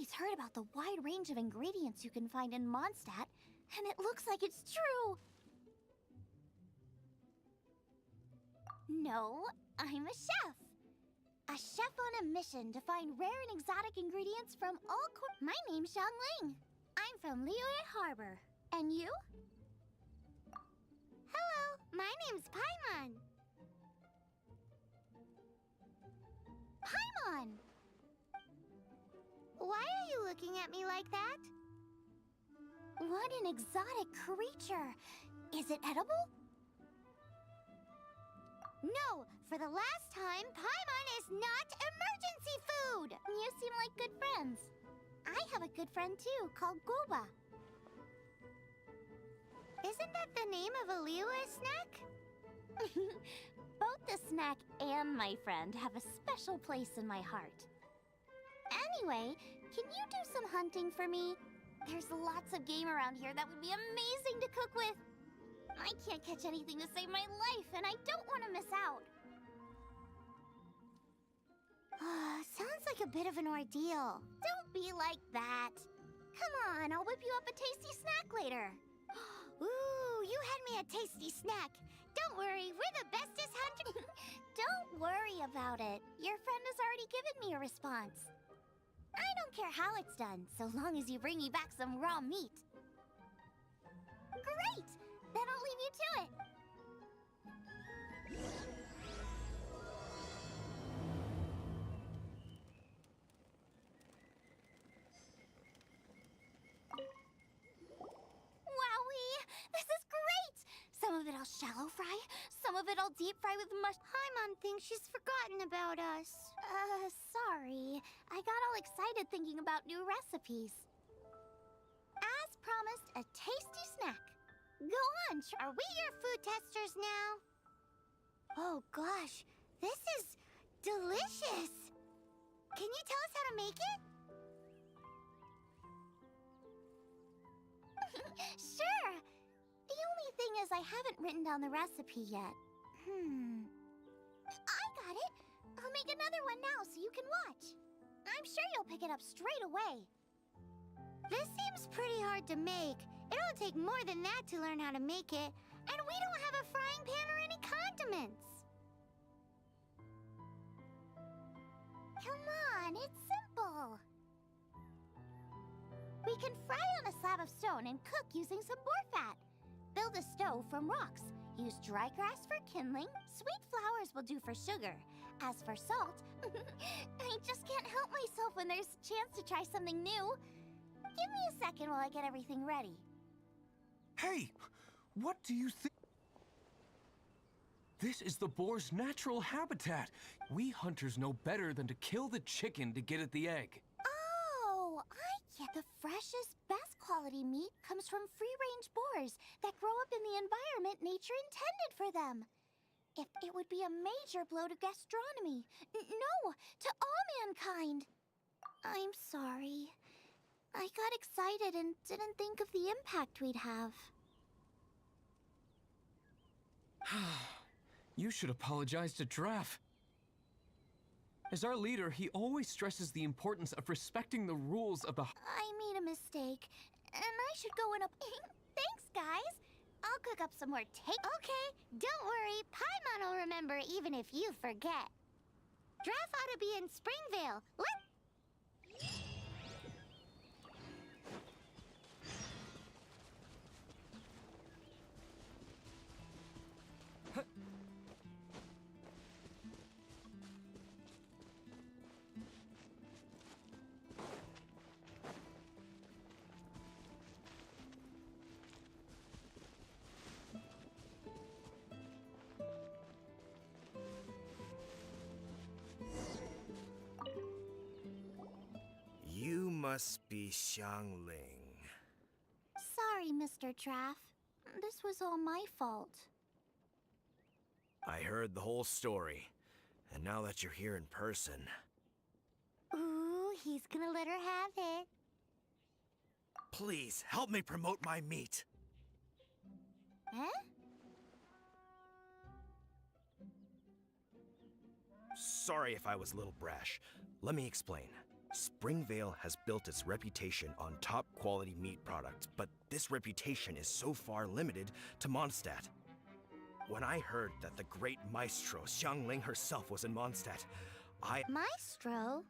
always heard about the wide range of ingredients you can find in Mondstadt, and it looks like it's true. No, I'm a chef. A chef on a mission to find rare and exotic ingredients from all My name's Xiangling. I'm from Liyue Harbor. And you? Hello, my name's Paimon. Paimon! Why are you looking at me like that? What an exotic creature. Is it edible? No, for the last time, Paimon is not emergency food! You seem like good friends. I have a good friend too, called Goba. Isn't that the name of a Liyue snack? Both the snack and my friend have a special place in my heart. Anyway, can you do some hunting for me? There's lots of game around here that would be amazing to cook with. I can't catch anything to save my life, and I don't want to miss out. Sounds like a bit of an ordeal. Don't be like that. Come on, I'll whip you up a tasty snack later. Ooh, you had me a tasty snack. Don't worry, we're the bestest hunters. Don't worry about it. Your friend has already given me a response. I don't care how it's done, so long as you bring me back some raw meat. Great! Then I'll leave you to it. Wowee! This is great! Some of it I'll shallow fry, some of it I'll deep fry with Paimon thinks she's forgotten about us. Sorry. I got all excited thinking about new recipes. As promised, a tasty snack. Go on, are we your food testers now? Oh gosh, this is delicious! Can you tell us how to make it? Sure! The only thing is I haven't written down the recipe yet. I got it! I'll make another one now so you can watch. I'm sure you'll pick it up straight away. This seems pretty hard to make. It'll take more than that to learn how to make it. And we don't have a frying pan or any condiments. Come on, it's simple. We can fry on a slab of stone and cook using some boar fat. Build a stove from rocks. Use dry grass for kindling. Sweet flowers will do for sugar. As for salt, I just can't help myself when there's a chance to try something new. Give me a second while I get everything ready. Hey! What do you think? This is the boar's natural habitat. We hunters know better than to kill the chicken to get at the egg. Oh, I get the freshest, best quality meat comes from free-range boars that grow up in the environment nature intended for them. It would be a major blow to gastronomy. No, to all mankind. I'm sorry. I got excited and didn't think of the impact we'd have. You should apologize to Draff. As our leader, he always stresses the importance of respecting the rules of the... I made a mistake, and I should go in a... Thanks, guys. I'll cook up some more Okay, don't worry. Paimon will remember even if you forget. Draff ought to be in Springvale. You must be Xiangling. Sorry, Mr. Draff. This was all my fault. I heard the whole story, and now that you're here in person... Ooh, he's gonna let her have it. Please, help me promote my meat. Huh? Sorry if I was a little brash. Let me explain. Springvale has built its reputation on top quality meat products, but this reputation is so far limited to Mondstadt. When I heard that the great maestro Xiangling herself was in Mondstadt, Maestro?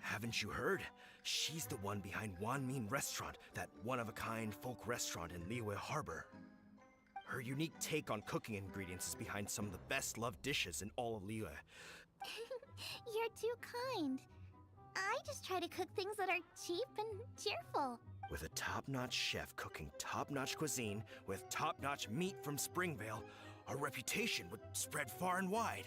haven't you heard? She's the one behind Wanmin Restaurant, that one-of-a-kind folk restaurant in Liyue Harbor. Her unique take on cooking ingredients is behind some of the best-loved dishes in all of Liyue. You're too kind. I just try to cook things that are cheap and cheerful. With a top-notch chef cooking top-notch cuisine with top-notch meat from Springvale, our reputation would spread far and wide.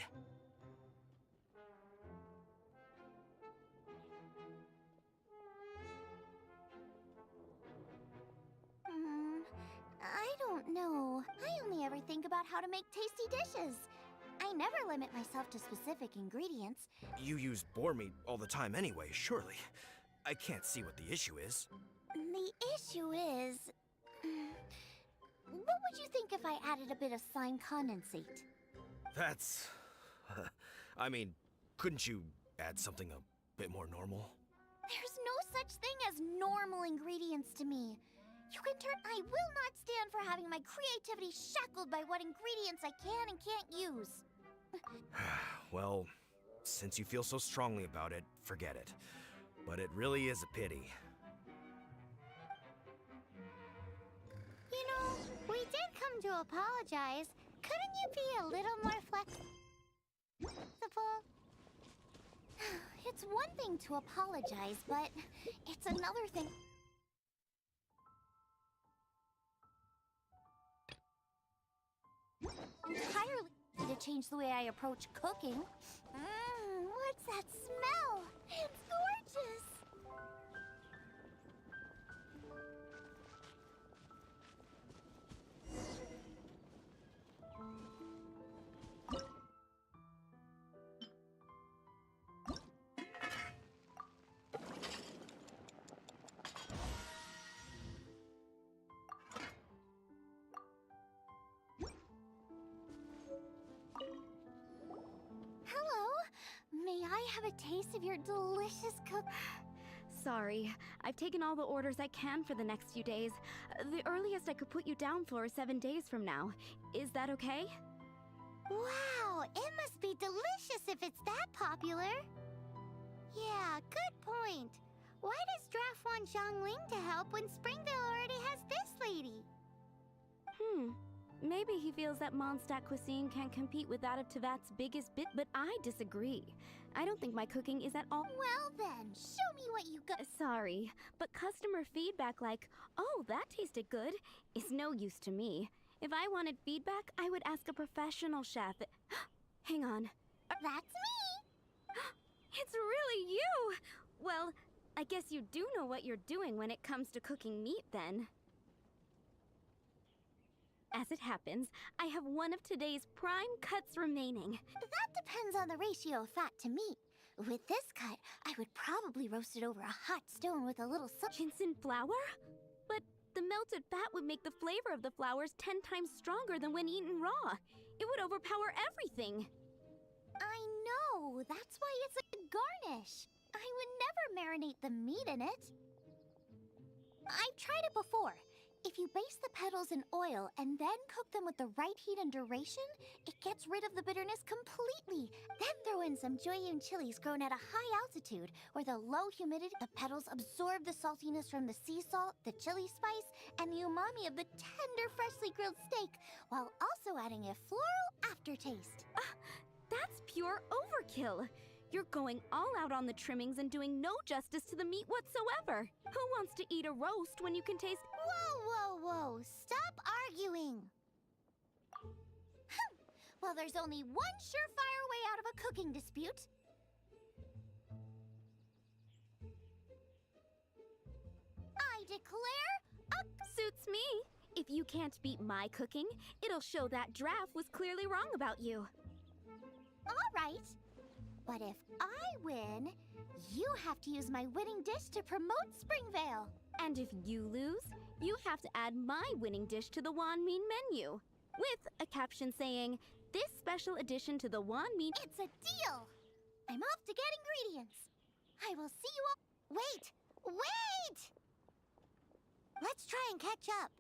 I don't know. I only ever think about how to make tasty dishes. I never limit myself to specific ingredients. You use boar meat all the time anyway, surely. I can't see what the issue is. The issue is... what would you think if I added a bit of slime condensate? That's... I mean, couldn't you add something a bit more normal? There's no such thing as normal ingredients to me. I will not stand for having my creativity shackled by what ingredients I can and can't use. Well, since you feel so strongly about it, forget it. But it really is a pity. You know, we did come to apologize. Couldn't you be a little more flexible? It's one thing to apologize, but it's another thing... entirely to change the way I approach cooking. What's that smell? It's gorgeous! May I have a taste of your delicious cook? Sorry, I've taken all the orders I can for the next few days. The earliest I could put you down for is 7 days from now. Is that okay? Wow, it must be delicious if it's that popular. Yeah, good point. Why does Draft want Xiangling to help when Springvale already has this lady? Maybe he feels that Mondstadt cuisine can't compete with that of Tevat's biggest bit, but I disagree. I don't think my cooking is at all— Well then, show me what you got. Sorry, but customer feedback like, "Oh, that tasted good," is no use to me. If I wanted feedback, I would ask a professional chef. Hang on. That's me! It's really you! Well, I guess you do know what you're doing when it comes to cooking meat, then. As it happens, I have one of today's prime cuts remaining. That depends on the ratio of fat to meat. With this cut, I would probably roast it over a hot stone with a little Genshin flour? But the melted fat would make the flavor of the flowers 10 times stronger than when eaten raw. It would overpower everything. I know, that's why it's a garnish. I would never marinate the meat in it. I've tried it before. If you baste the petals in oil and then cook them with the right heat and duration, it gets rid of the bitterness completely. Then throw in some Joyun chilies grown at a high altitude, where the low humidity, the petals absorb the saltiness from the sea salt, the chili spice, and the umami of the tender, freshly grilled steak, while also adding a floral aftertaste. That's pure overkill. You're going all out on the trimmings and doing no justice to the meat whatsoever. Who wants to eat a roast when you can taste— Whoa, stop arguing. Well, there's only one surefire way out of a cooking dispute. I declare Suits me. If you can't beat my cooking, it'll show that Draft was clearly wrong about you. all right. But if I win, you have to use my winning dish to promote Springvale. And if you lose, you have to add my winning dish to the Wanmin menu, with a caption saying, "This special addition to the Wanmin..." It's a deal. I'm off to get ingredients. I will see you all. Wait! Wait! Let's try and catch up.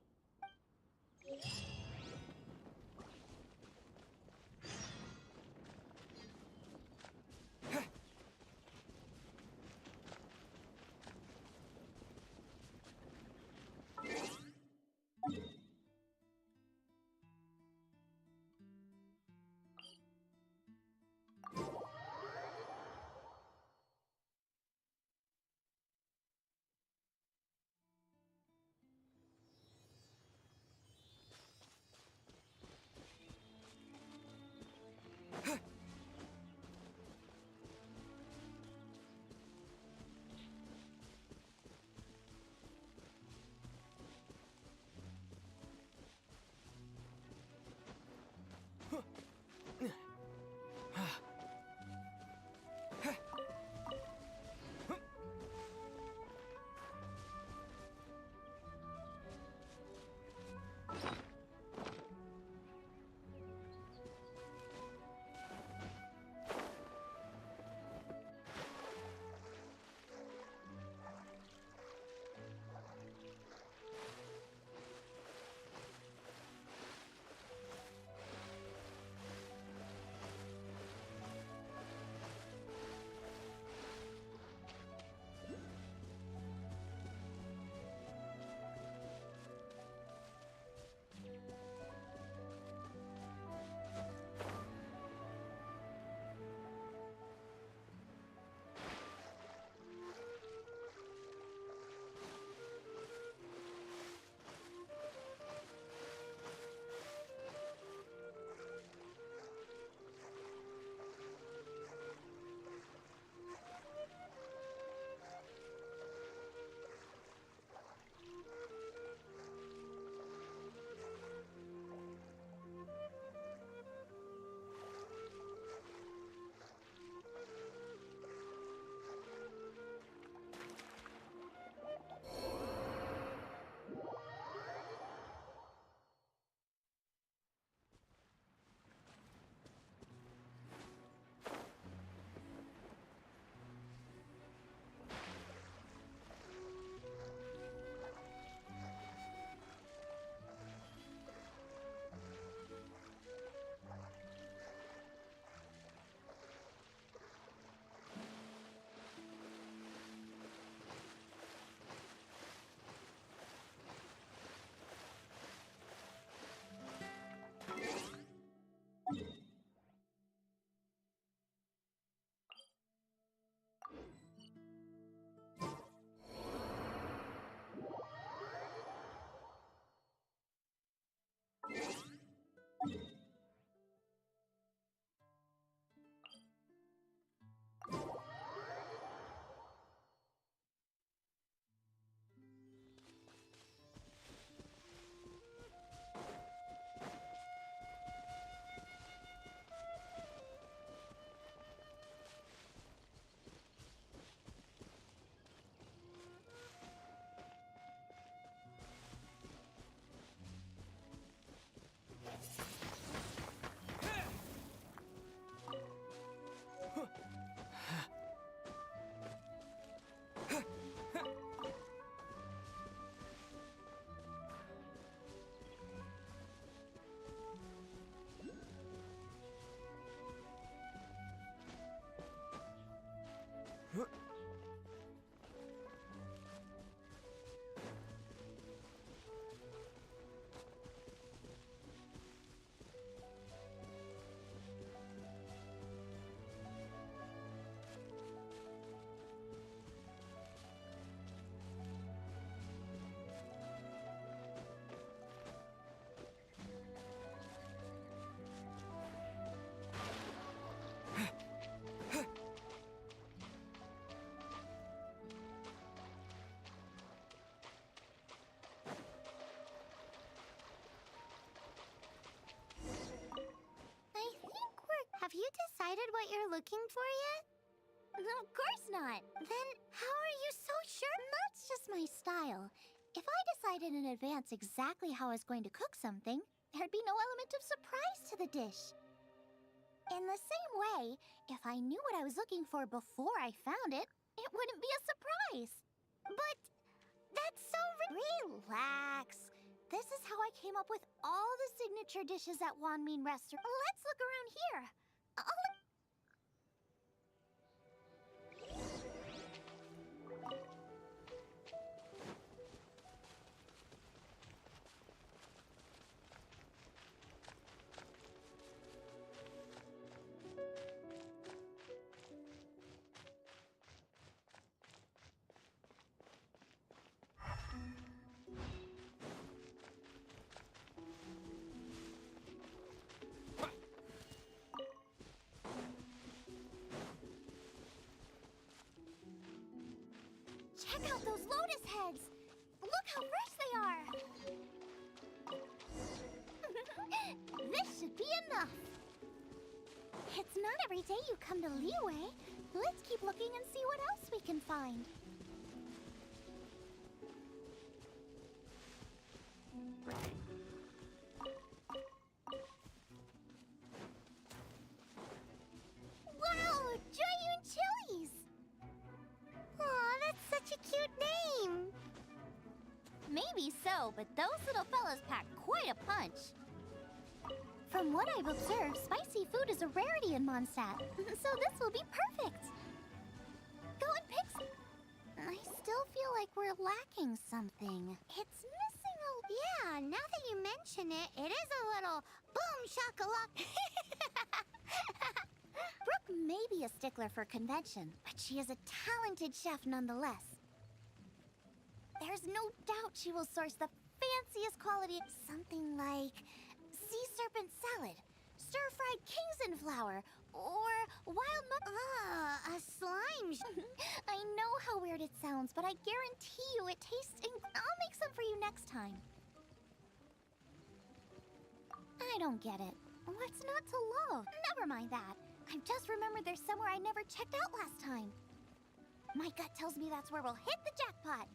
Have you decided what you're looking for yet? Of course not. Then how are you so sure? That's just my style. If I decided in advance exactly how I was going to cook something, there'd be no element of surprise to the dish. In the same way, if I knew what I was looking for before I found it, it wouldn't be a surprise. But that's so Relax. This is how I came up with all the signature dishes at Wanmin Restaurant. Let's look around here. Check out those lotus heads! Look how fresh they are! This should be enough! It's not every day you come to Liyue. Let's keep looking and see what else we can find. Wow! Joyun Chili's! Aw, that's such a cute name! Maybe so, but those little fellas pack quite a punch. From what I've observed, spicy food is a rarity in Mondstadt, so this will be perfect. Go and pick some. I still feel like we're lacking something. It's missing a... Yeah, now that you mention it, it is a little boom shakalaka. Brooke may be a stickler for convention, but she is a talented chef nonetheless. There's no doubt she will source the fanciest quality, something like sea serpent salad, stir-fried kingston flower, or wild a slime. I know how weird it sounds, but I guarantee you it tastes I'll make some for you next time. I don't get it. What's not to love? Never mind that. I've just remembered there's somewhere I never checked out last time. My gut tells me that's where we'll hit the jackpot.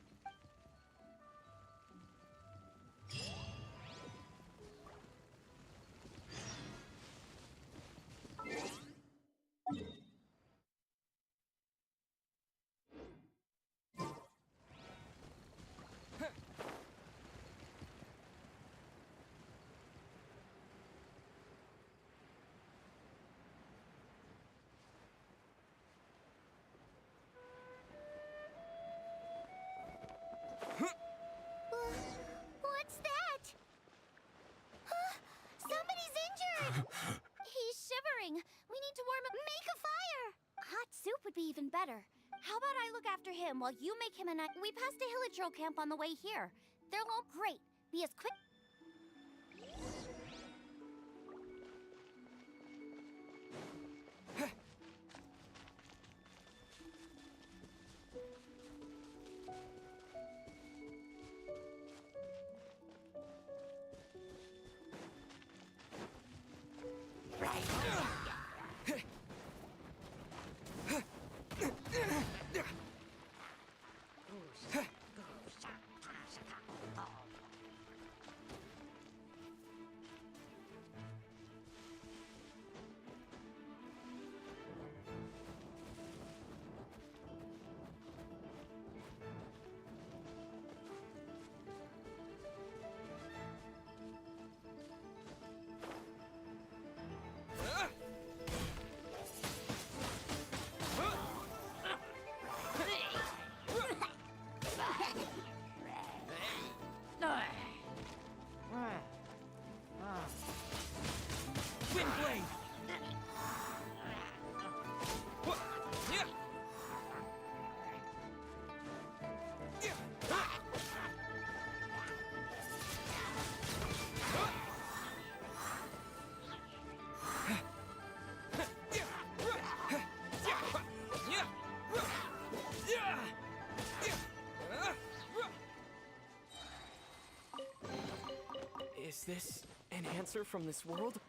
What's that? Somebody's injured! He's shivering. We need to warm up. Make a fire! Hot soup would be even better. How about I look after him while you make him a night? We passed a Hilichurl camp on the way here. They'll all great. Be as quick. Windblade! Is this an answer from this world?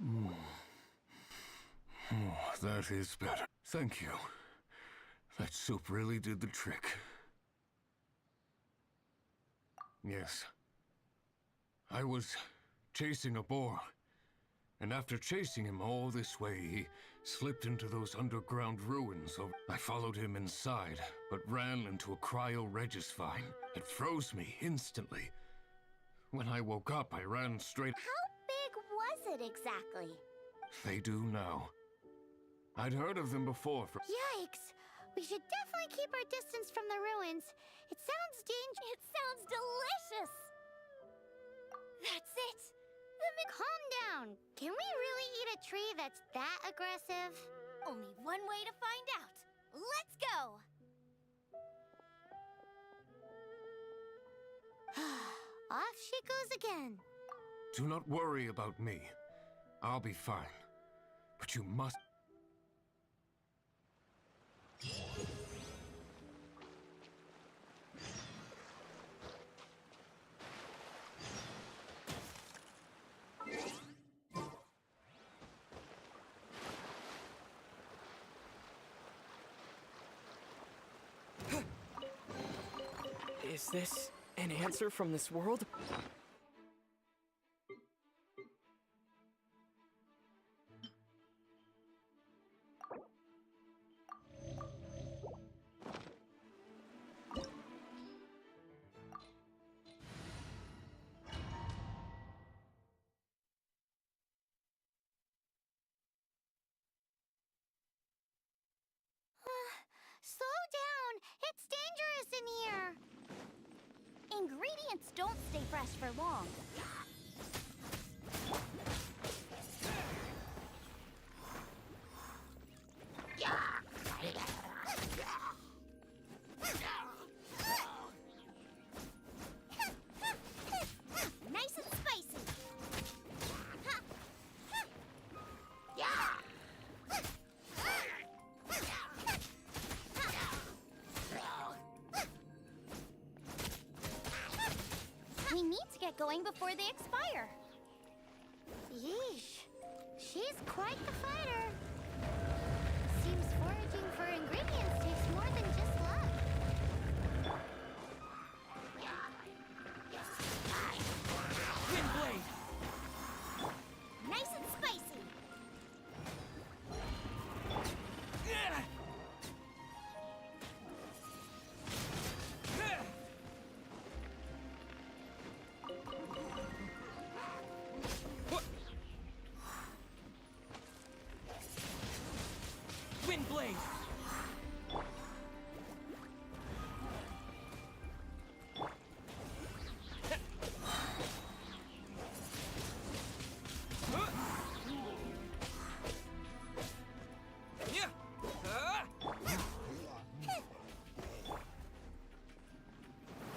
Oh, that is better. Thank you. That soup really did the trick. Yes. I was chasing a boar. And after chasing him all this way, he slipped into those underground ruins. I followed him inside, but ran into a cryo-regis vine. It froze me instantly. When I woke up, I ran straight... How big was it exactly? They do now. I'd heard of them before from... Yikes! We should definitely keep our distance from the ruins. It sounds dangerous. It sounds delicious! That's it! Calm down. Can we really eat a tree that's that aggressive? Only one way to find out. Let's go! Off she goes again. Do not worry about me. I'll be fine. But you must... Is this an answer from this world? Slow down! It's dangerous in here! Ingredients don't stay fresh for long. Nice and spicy. We need to get going before they expire. Yeesh. She's quite the fighter. Seems foraging for ingredients takes more than just luck. Windblade! Nice and spicy. Windblade!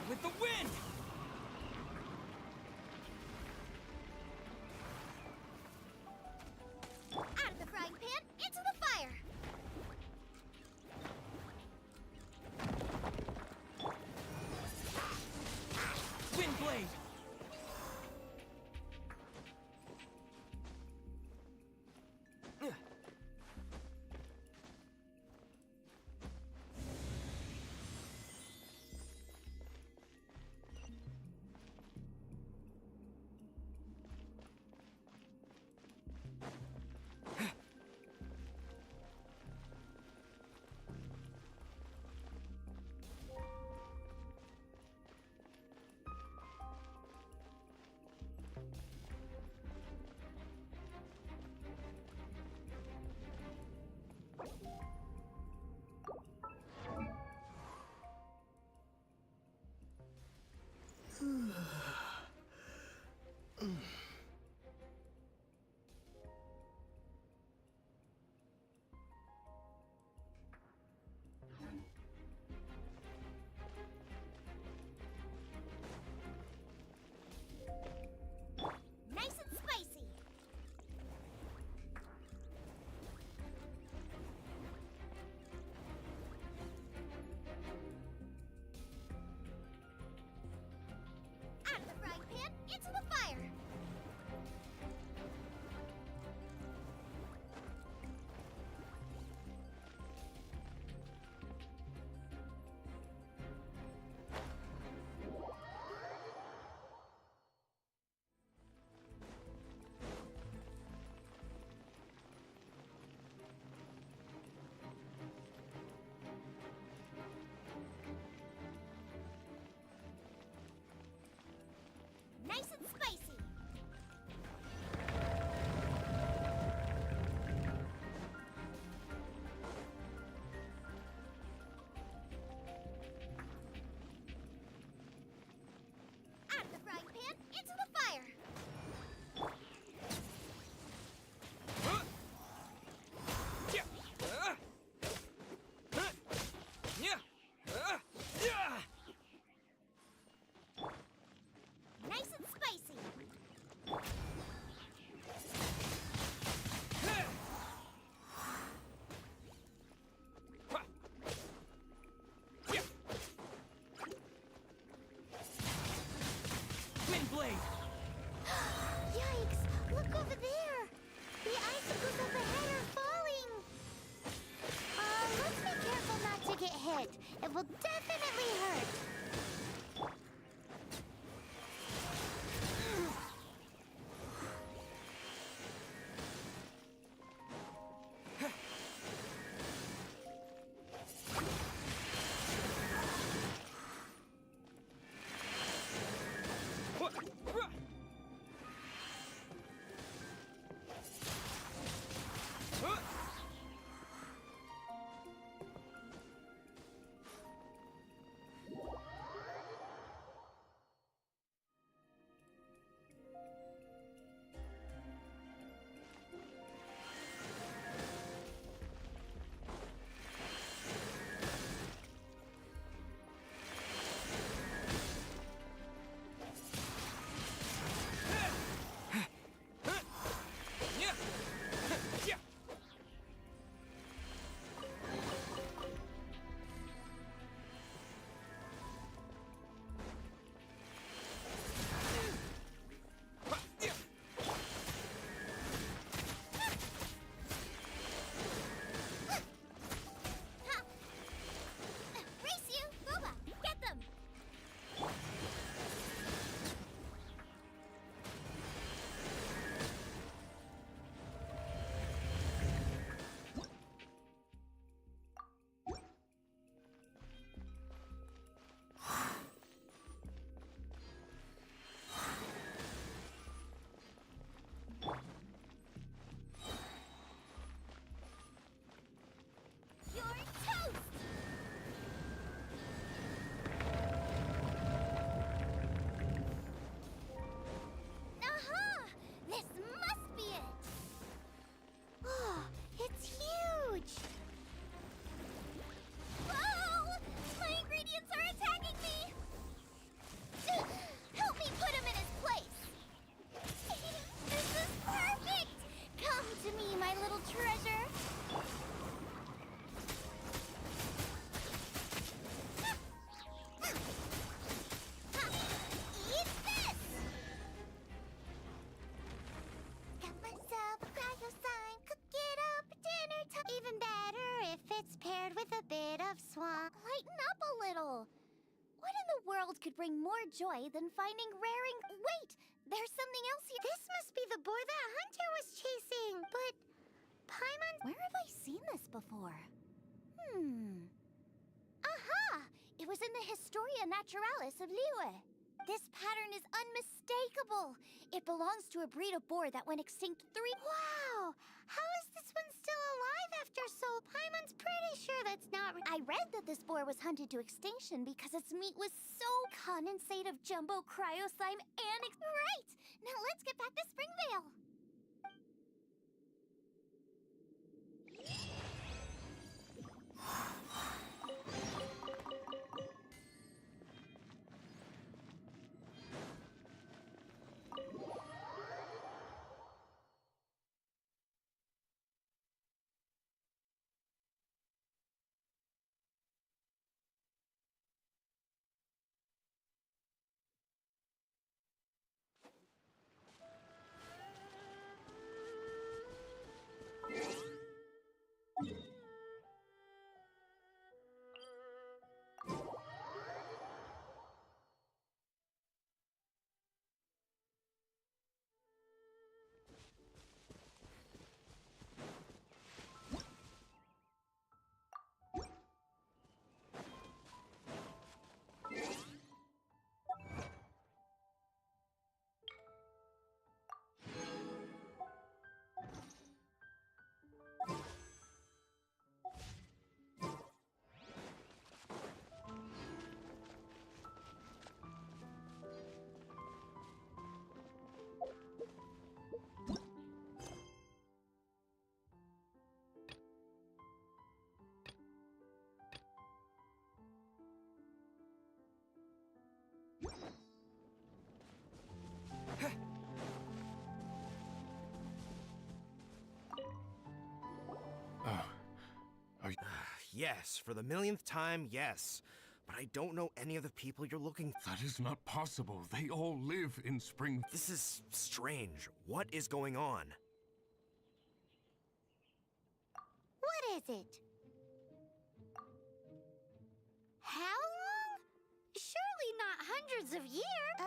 With the wind! Out of the frying pan, into the fire. It'll definitely hurt. Lighten up a little. What in the world could bring more joy than finding raring... Wait! There's something else here. This must be the boar that Hunter was chasing. But... Paimon... Where have I seen this before? Aha! It was in the Historia Naturalis of Liyue. This pattern is unmistakable. It belongs to a breed of boar that went extinct Wow! How is this one still alive after so? Paimon's pretty sure that's not... I read that this boar was hunted to extinction because its meat was so condensate of jumbo cryo slime and... Right! Now let's get back to Springvale. Yes, for the millionth time, yes. But I don't know any of the people you're looking for. That is not possible. They all live in Spring. This is strange. What is going on? What is it? How long? Surely not hundreds of years.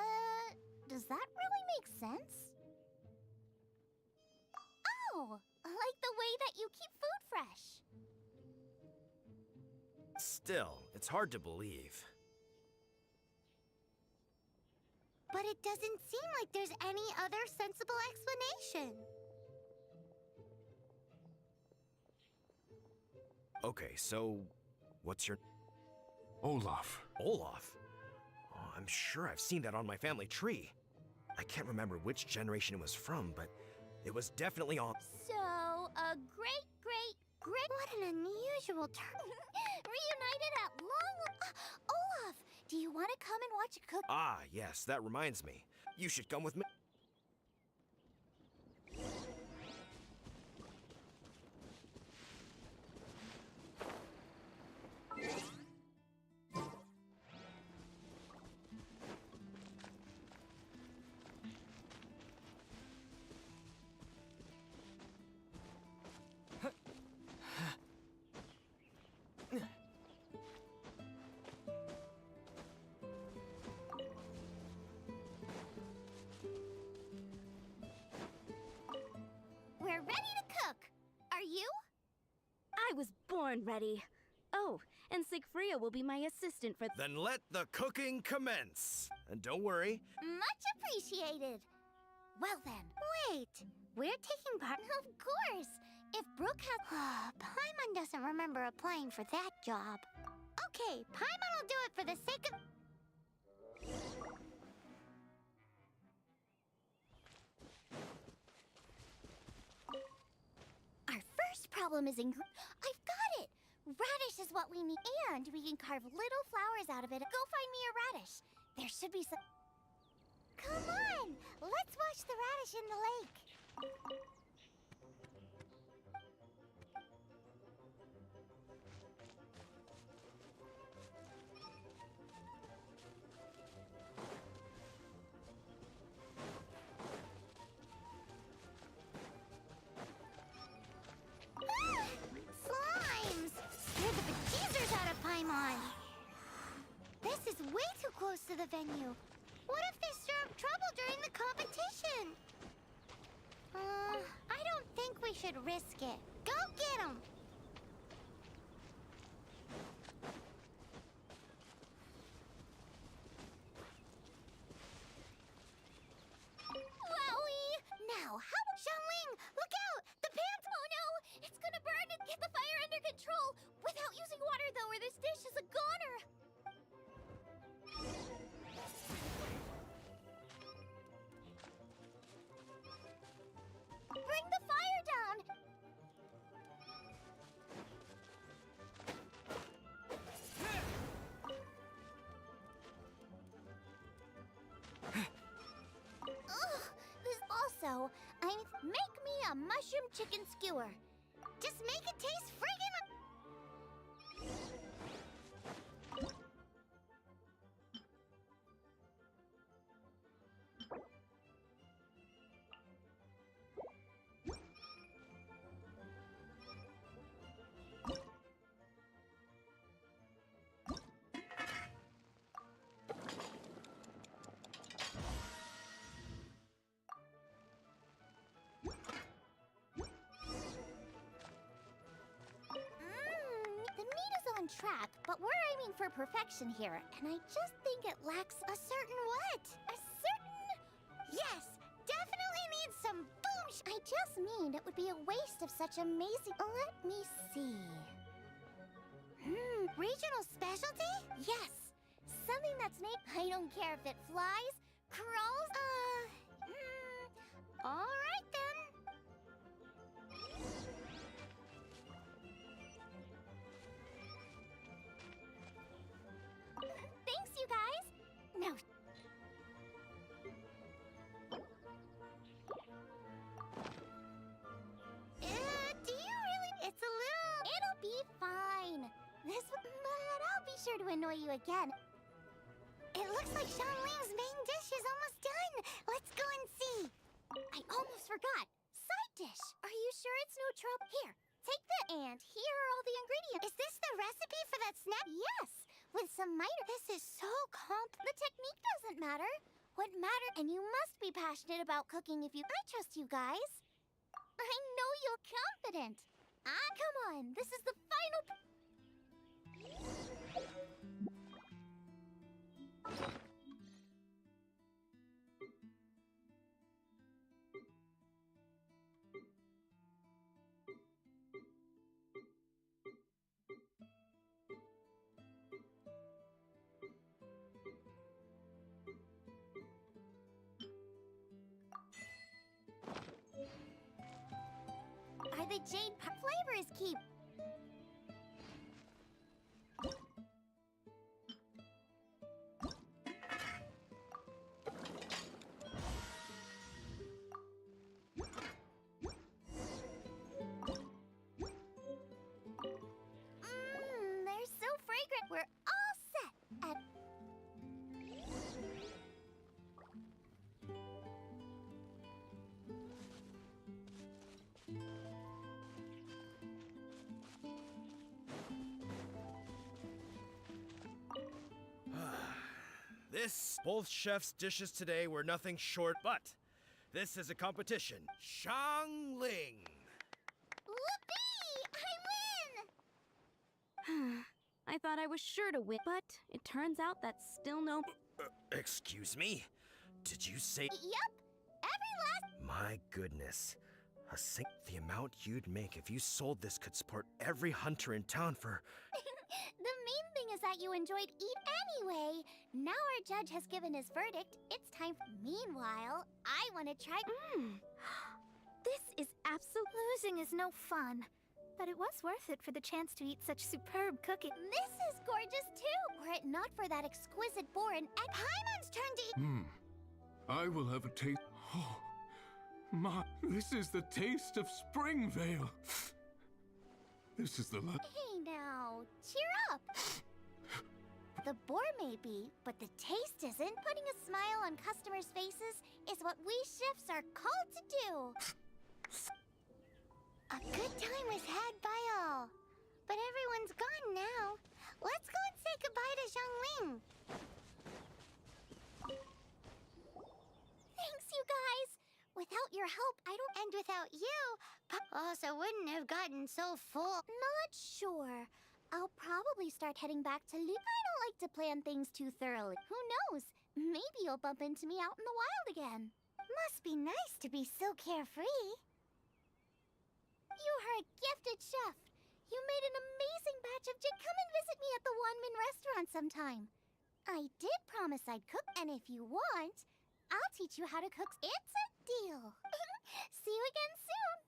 Does that really make sense? Oh, like the way that you keep food fresh. Still, it's hard to believe. But it doesn't seem like there's any other sensible explanation. Okay, so what's your... Olaf. Olaf? Oh, I'm sure I've seen that on my family tree. I can't remember which generation it was from, but it was definitely on... So, a great... What an unusual term. Reunited at long... Olaf, do you want to come and watch a cook? Ah, yes, that reminds me. You should come with me. We're ready to cook. Are you? I was born ready. Oh, and Sigfria will be my assistant for... Then let the cooking commence. And don't worry, Much appreciated. Well then, wait. We're taking part? Of course. If Brooke has... Paimon doesn't remember applying for that job. Okay, Paimon will do it for the sake of... Our first problem is I've got it! Radish is what we need. And we can carve little flowers out of it. Go find me a radish. There should be some... Come on! Let's wash the radish in the lake. Slimes! Scared the bejesus out of Paimon. This is way too close to the venue. What if they stir up trouble during the competition? I don't think we should risk it. Go get them! Wowie! Now, how about Xiangling? Look out! The pants! Oh no! It's gonna burn and get the fire under control! Without using water, though, or this dish is a goner! Bring the fire down! Ugh, this also, make me a mushroom chicken skewer. Just make it taste friggin' The meat is on track, but we're aiming for perfection here, and I just think it lacks a certain what? A certain... Yes! Definitely needs some boom! I just mean it would be a waste of such amazing... Let me see... Regional specialty? Yes! Something that's made... I don't care if it flies, crawls... Alright then. Thanks, you guys! No. Do you really? It's a little... It'll be fine. But I'll be sure to annoy you again. It looks like Xiangling's main dish is almost done. Let's go and see. I almost forgot. Side dish. Are you sure it's no trouble? Here, take the and here are all the ingredients. Is this the recipe for that snack? Yes. With some minor... This is so The technique doesn't matter. What matters... And you must be passionate about cooking if you... I trust you guys. I know you're confident. Come on. This is the final... Are the jade flavors keep? They're so fragrant. We're all set. At Both chefs' dishes today were nothing short, but this is a competition. Shangling! Whoopee! I win! I thought I was sure to win, but it turns out that's still no... Excuse me? Did you say... Yep. Every last... My goodness. The amount you'd make if you sold this could support every hunter in town for... The main thing is that you enjoyed anyway. Now our judge has given his verdict. It's time. Meanwhile, I want to try. This is Losing is no fun, but it was worth it for the chance to eat such superb cooking. This is gorgeous too. Were it not for that exquisite boar and Paimon's turn to eat. I will have a taste. Oh, this is the taste of Springvale. This is the Hey now, cheer up. The boar may be, but the taste isn't. Putting a smile on customers' faces is what we chefs are called to do. A good time was had by all, but everyone's gone now. Let's go and say goodbye to Xiangling. Thanks, you guys. Without your help, I don't... And without you, also wouldn't have gotten so full. Not sure. I'll probably start heading back to I don't like to plan things too thoroughly. Who knows? Maybe you'll bump into me out in the wild again. Must be nice to be so carefree. You are a gifted chef. You made an amazing batch of Come and visit me at the Wanmin restaurant sometime. I did promise I'd cook, and if you want, I'll teach you how to cook. It's a deal. See you again soon.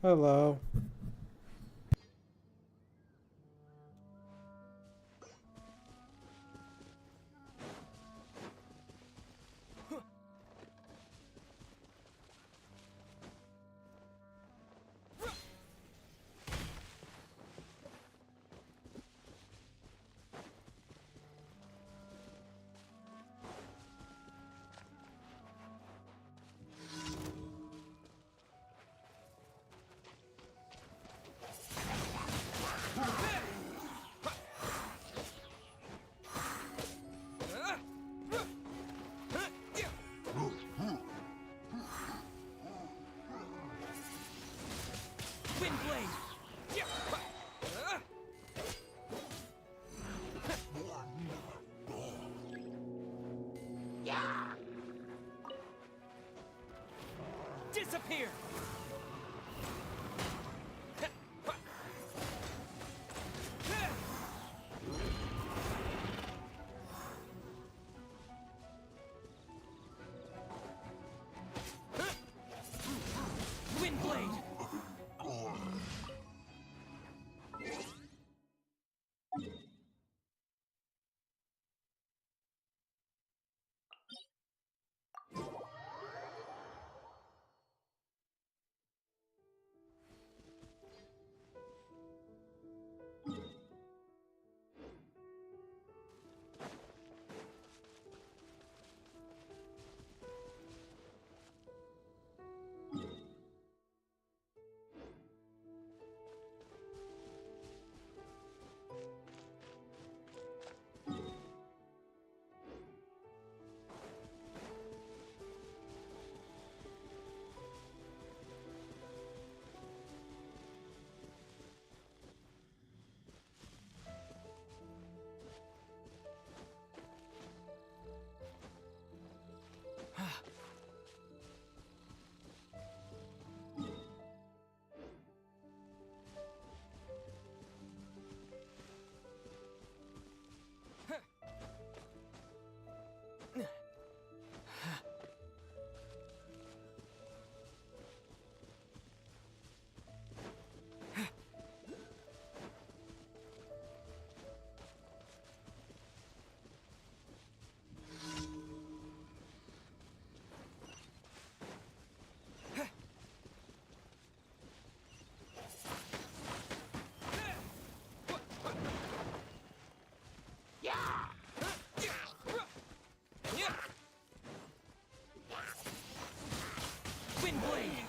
Hello. Disappear! Windblade! Windblade!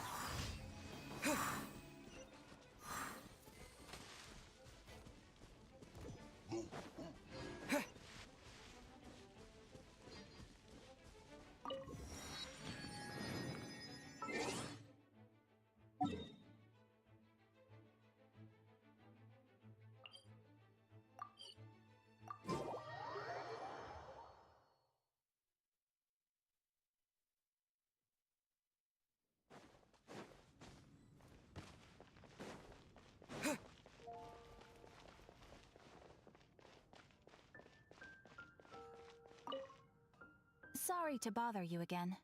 Sorry to bother you again.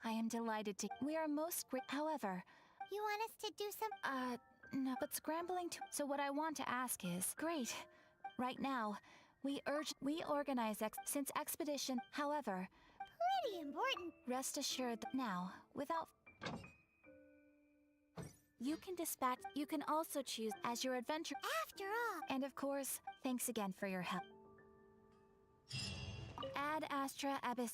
I am delighted to. We are most great. However, You want us to do some... no, but scrambling to. So what I want to ask is, great. Right now, we organize since expedition. However, Pretty important. rest assured that now, without. You can dispatch. You can also choose as your adventure. After all, And of course, thanks again for your help. Ad Astra Abyss.